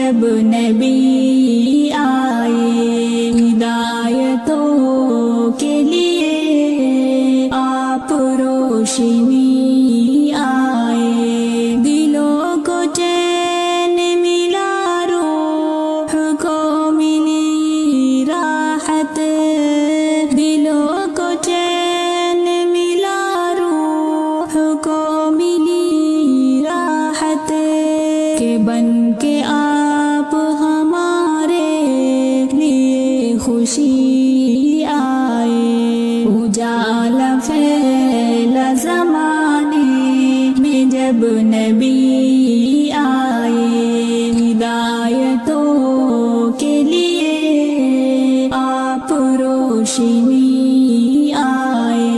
جب نبی آئے ہدایتوں کے لیے آپ روشنی آئے، دلوں کو چین ملا، روح کو ملی راحت، دلوں کو چین ملا، روح کو ملی راحت، کہ بن کے آپ ہمارے لیے خوشی آئے، اجالا پھیلا زمانے میں جب نبی آئے ہدایتوں کے لیے آپ روشنی آئے،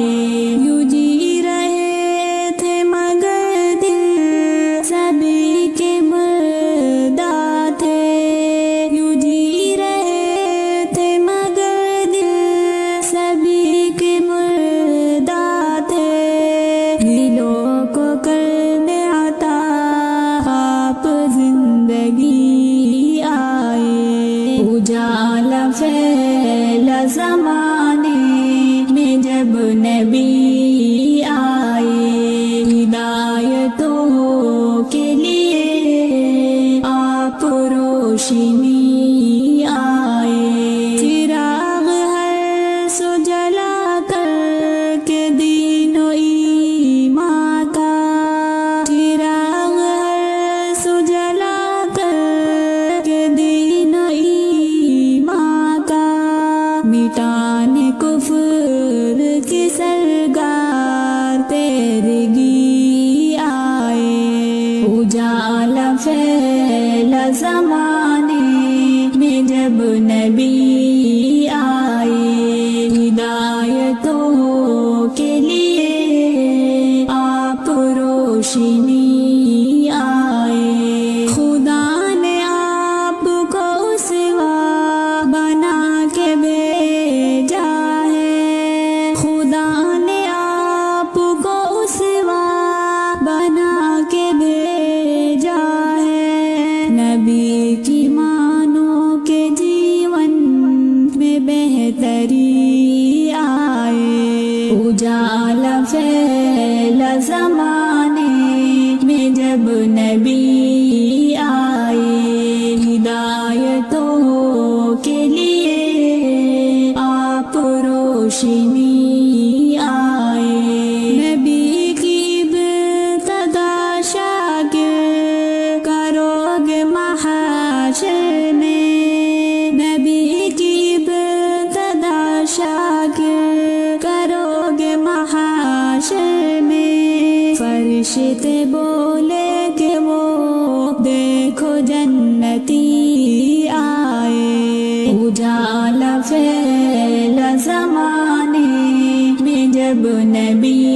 یوں جی رہے تھے مگر دل سبھی کے مردہ تھے، یوں جی رہے تھے مگر دل سبھی کے مردہ تھے، دلوں کو کرنے عطا آپ زندگی آئے، اجالا پھیلا زمانے میں جب نبی آئے ہدایتوں کے لیے آپ روشنی آئے، چراغ ہر سو جلا کر کے دین و ایمان کا، چراغ ہر سو جلا کر کے دین و ایمان کا، مٹانے کفر کی سرگار تیرگی آئے، اجالا پھیلا زمانے میں جب نبی آئے ہدایتوں کے لیے آپ روشنی آئے، خدا نے آپ کو اسوہ بنا کے بھیجا ہے، خدا نے آپ کو اسوہ بنا کے بھیجا ہے، نبی کی مانو کے جیون میں بہتری آئے، اجالا پھیلا زمانے میں جب نبی آئے ہدایتوں کے لیے آپ روشنی آئے، نبی کی ابتدا شاگرد کرو گے محشر میں، نبی کی ابتدا شاگرد کرو گے محشر میں، فرشتے بولے کہ وہ دیکھو جنتی آئے، اجالا پھیلا زمانے میں جب نبی